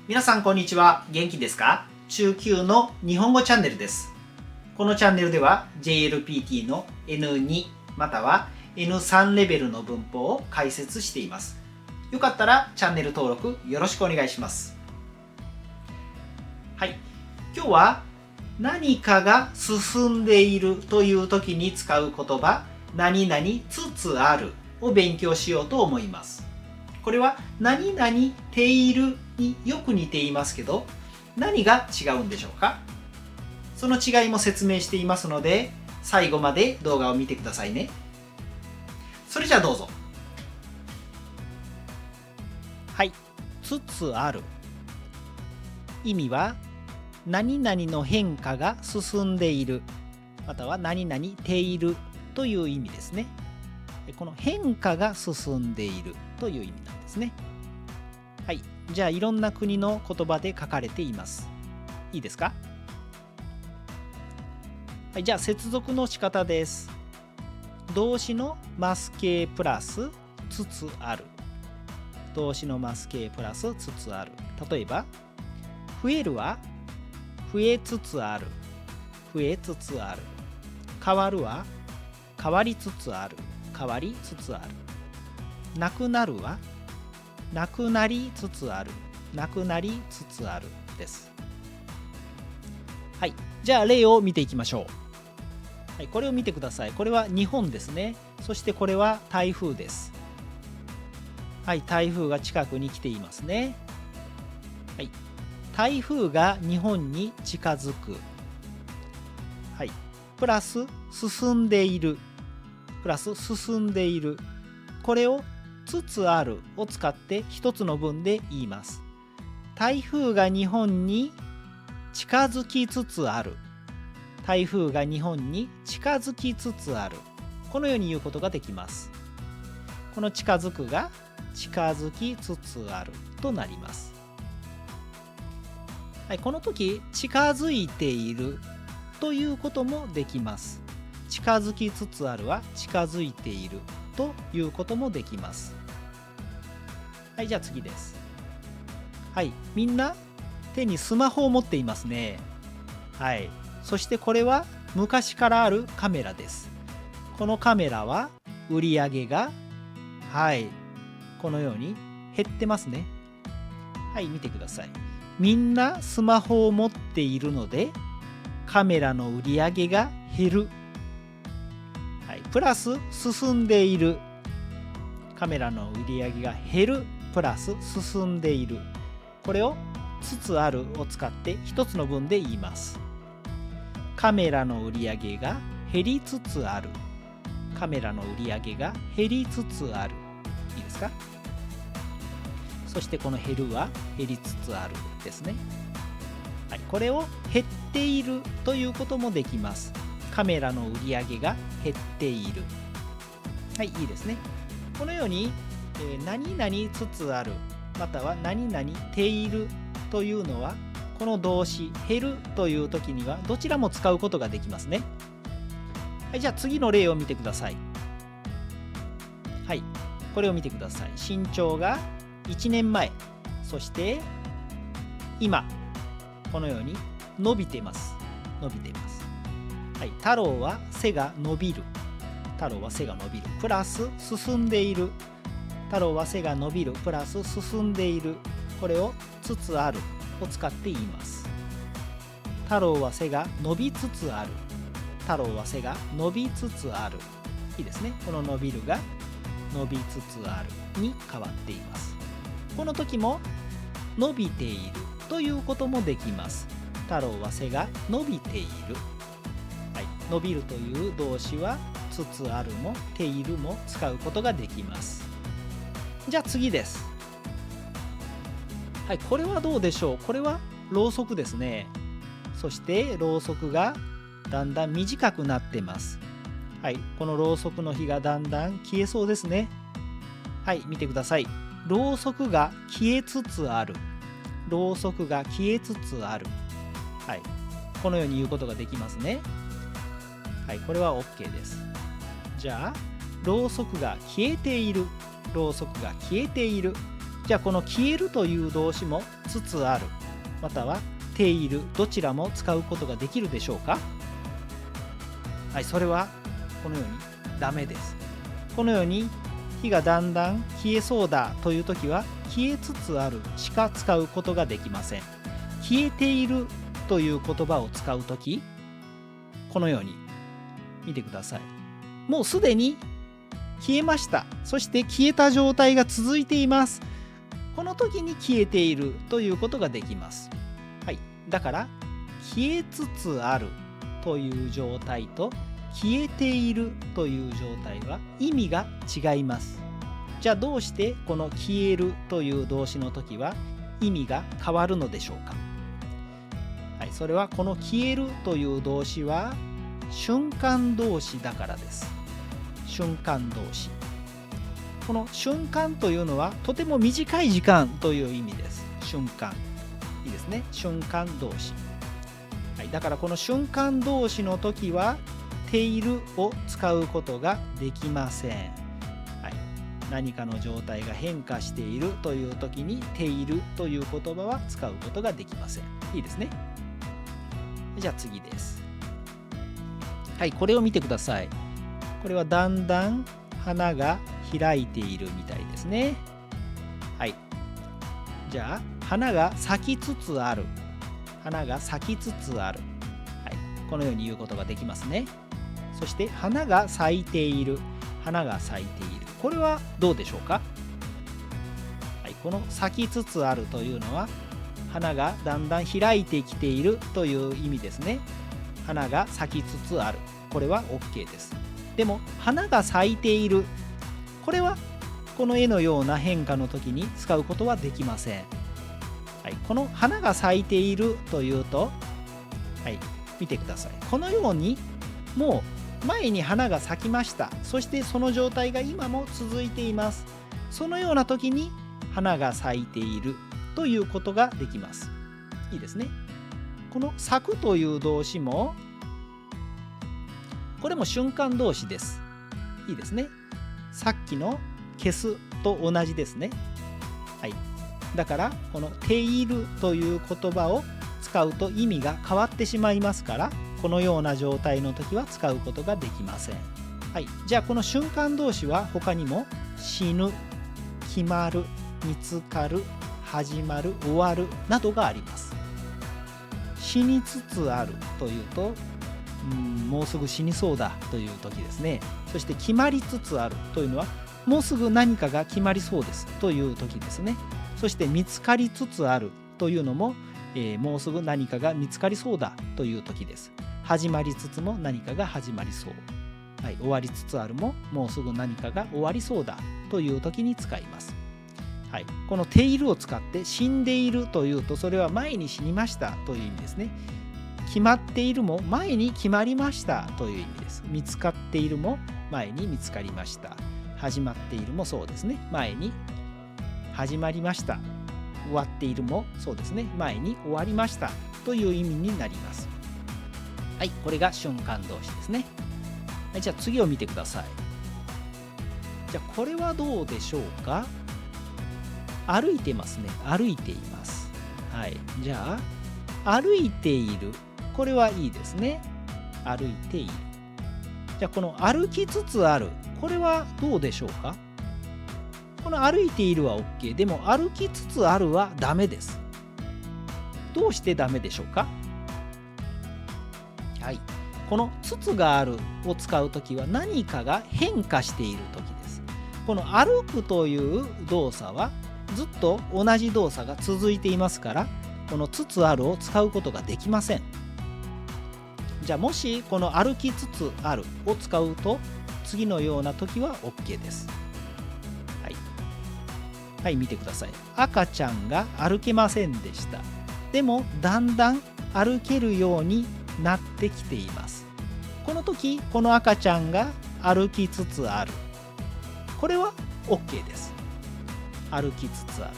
皆さんこんにちは。元気ですか？中級の日本語チャンネルです。このチャンネルでは JLPT の N2 または N3 レベルの文法を解説しています。よかったらチャンネル登録よろしくお願いします。はい。今日は何かが進んでいるという時に使う言葉、何々つつあるを勉強しようと思います。これは何々ているによく似ていますけど、何が違うんでしょうか？その違いも説明していますので、最後まで動画を見てくださいね。それじゃあどうぞ。はい、つつある。意味は何々の変化が進んでいる、または何々ているという意味ですね。この変化が進んでいるという意味なんですね。はい。じゃあいろんな国の言葉で書かれています。いいですか？はい。じゃあ接続の仕方です。動詞のマス形プラスつつある。動詞のマス形プラスつつある。例えば、増えるは増えつつある。増えつつある。変わるは変わりつつある。変わりつつある。なくなるはなくなりつつある。なくなりつつあるです。はい。じゃあ例を見ていきましょう。はい、これを見てください。これは日本ですね。そしてこれは台風です。はい、台風が近くに来ていますね。はい。台風が日本に近づく。はい。プラス進んでいる。プラス進んでいる。これをつつあるを使って一つの文で言います。台風が日本に近づきつつある。台風が日本に近づきつつある。このように言うことができます。この近づくが近づきつつあるとなります。はい、この時近づいているということもできます。近づきつつあるは近づいているということもできます。はい、じゃあ次です。はい、みんな手にスマホを持っていますね。はい、そしてこれは昔からあるカメラです。このカメラは売り上げが、はい、このように減ってますね。はい、見てください。みんなスマホを持っているので、カメラの売り上げが減る。はい、プラス進んでいる。カメラの売り上げが減る。プラス進んでいる。これをつつあるを使って一つの文で言います。カメラの売り上げが減りつつある。カメラの売り上げが減りつつある。いいですか？そしてこの減るは減りつつあるですね。はい、これを減っているということもできます。カメラの売り上げが減っている。はい、いいですね。このように、何々つつあるまたは何々ているというのは、この動詞減るという時にはどちらも使うことができますね。はい、じゃあ次の例を見てください。はい、これを見てください。身長が1年前、そして今、このように伸びています。伸びています。はい、太郎は背が伸びる。太郎は背が伸びる。プラス進んでいる。太郎は背が伸びる。プラス進んでいる。これをつつあるを使って言います。太郎は背が伸びつつある。太郎は背が伸びつつある。いいですね。この伸びるが伸びつつあるに変わっています。この時も伸びているということもできます。太郎は背が伸びている。はい、伸びるという動詞はつつあるもているも使うことができます。じゃあ次です。はい、これはどうでしょう。これはろうそくですね。そしてろうそくがだんだん短くなってます。はい、このろうそくの火がだんだん消えそうですね。はい、見てください。ろうそくが消えつつある。ろうそくが消えつつある。はい、このように言うことができますね。はい、これは OK です。じゃあ、ろうそくが消えている。ろうそくが消えている。じゃあこの消えるという動詞もつつあるまたはているどちらも使うことができるでしょうか？はい、それはこのようにダメです。このように火がだんだん消えそうだという時は消えつつあるしか使うことができません。消えているという言葉を使う時、このように見てください。もうすでに消えました。そして消えた状態が続いています。この時に消えているということができます。はい、だから消えつつあるという状態と消えているという状態は意味が違います。じゃあどうしてこの消えるという動詞の時は意味が変わるのでしょうか？はい、それはこの消えるという動詞は瞬間動詞だからです。瞬間動詞。この瞬間というのはとても短い時間という意味です。瞬間。いいですね。瞬間動詞。はい、だからこの瞬間動詞の時はているを使うことができません。はい、何かの状態が変化しているという時にているという言葉は使うことができません。いいですね。じゃあ次です。はい、これを見てください。これはだんだん花が開いているみたいですね。はい。じゃあ花が咲きつつある。花が咲きつつある。はい。このように言うことができますね。そして花が咲いている。花が咲いている。これはどうでしょうか？はい。この咲きつつあるというのは花がだんだん開いてきているという意味ですね。花が咲きつつある。これは OK です。でも花が咲いている。これはこの絵のような変化の時に使うことはできません。はい、この花が咲いているというと、はい、見てください。このようにもう前に花が咲きました。そしてその状態が今も続いています。そのような時に花が咲いているということができます。いいですね。この咲くという動詞もこれも瞬間動詞です。いいですね。さっきの消すと同じですね。はい。だからこのているという言葉を使うと意味が変わってしまいますから、このような状態の時は使うことができません。はい。じゃあこの瞬間動詞は他にも死ぬ、決まる、見つかる、始まる、終わるなどがあります。死につつあるというと、もうすぐ死にそうだという時ですね。そして決まりつつあるというのはもうすぐ何かが決まりそうですという時ですね。そして見つかりつつあるというのも、もうすぐ何かが見つかりそうだという時です。始まりつつも何かが始まりそう。はい、終わりつつあるももうすぐ何かが終わりそうだという時に使います。はい、このているを使って死んでいるというとそれは前に死にましたという意味ですね。決まっているも前に決まりましたという意味です。見つかっているも前に見つかりました。始まっているもそうですね。前に始まりました。終わっているもそうですね。前に終わりましたという意味になります。はい、これが瞬間動詞ですね。はい、じゃあ次を見てください。じゃあこれはどうでしょうか？歩いてますね。歩いています。はい、じゃあ歩いている。これはいいですね。歩いている。じゃあこの歩きつつある。これはどうでしょうか？この歩いているは OK。でも歩きつつあるはダメです。どうしてダメでしょうか？はい。このつつがあるを使うときは何かが変化しているときです。この歩くという動作はずっと同じ動作が続いていますから、このつつあるを使うことができません。じゃあもしこの歩きつつあるを使うと次のような時は OK です。はい。はい、見てください。赤ちゃんが歩けませんでした。でもだんだん歩けるようになってきています。この時この赤ちゃんが歩きつつある。これは OK です。歩きつつある。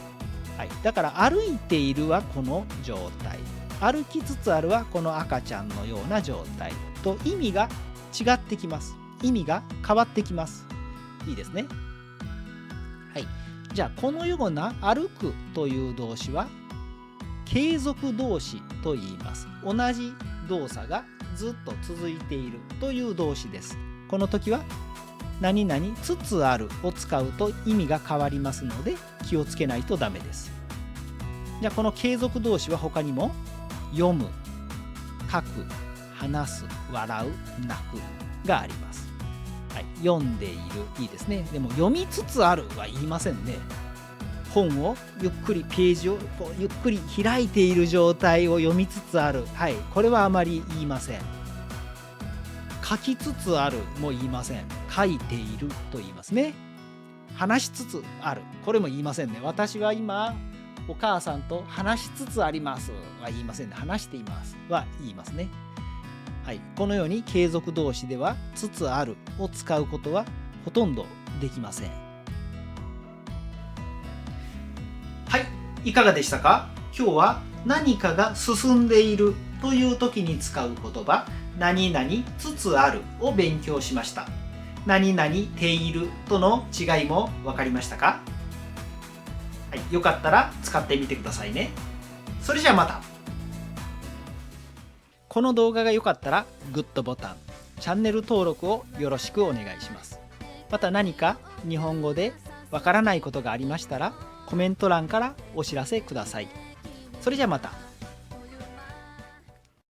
はい、だから歩いているはこの状態。歩きつつあるはこの赤ちゃんのような状態と意味が違ってきます。意味が変わってきます。いいですね。はい。じゃあこのような歩くという動詞は継続動詞と言います。同じ動作がずっと続いているという動詞です。この時は何々つつあるを使うと意味が変わりますので気をつけないとダメです。じゃあこの継続動詞は他にも読む、書く、話す、笑う、泣くがあります。はい、読んでいる、いいですね。でも読みつつあるは言いませんね。本をゆっくりページをこうゆっくり開いている状態を読みつつある、はい、これはあまり言いません。書きつつあるも言いません。書いていると言いますね。話しつつある、これも言いませんね。私は今お母さんと話しつつありますは言いませんね。話していますは言いますね。はい、このように継続動詞ではつつあるを使うことはほとんどできません。はい、いかがでしたか？今日は何かが進んでいるという時に使う言葉、何々つつあるを勉強しました。何々ているとの違いも分かりましたか？はい、よかったら使ってみてくださいね。それじゃあまた。この動画が良かったらグッドボタン、チャンネル登録をよろしくお願いします。また何か日本語でわからないことがありましたらコメント欄からお知らせください。それじゃあまた。